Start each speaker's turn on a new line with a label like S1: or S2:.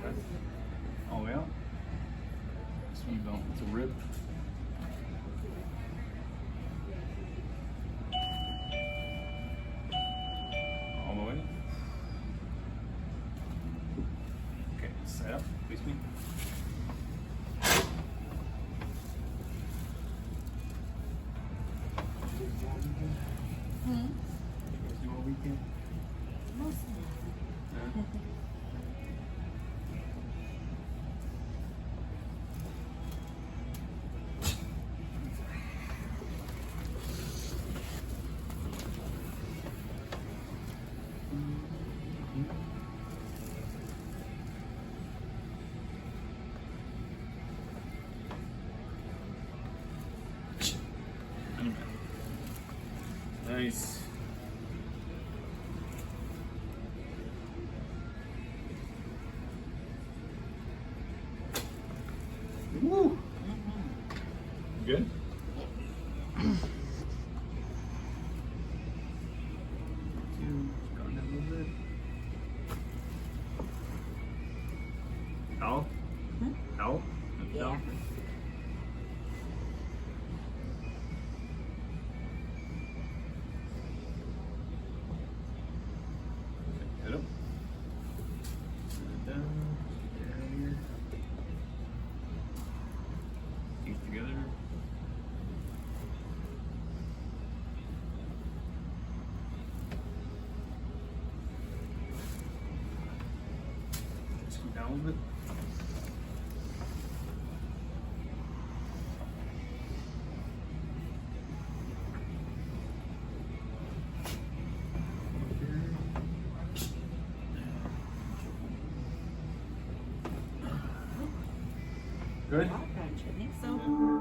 S1: Okay. All the way out. Swing belt. It's a rib. All the way. Okay, set up. Face me.
S2: Hmm?
S1: You guys do all weekend?
S2: Mostly.
S1: Yeah. Nice. Woo. Good? Two. Go down a little bit. Towel?
S2: Hmm?
S1: Towel?
S2: Yeah.
S1: Towel? Head up. Head down. Down here. Teeth together. Scoot down a little bit. Good?
S2: I think so.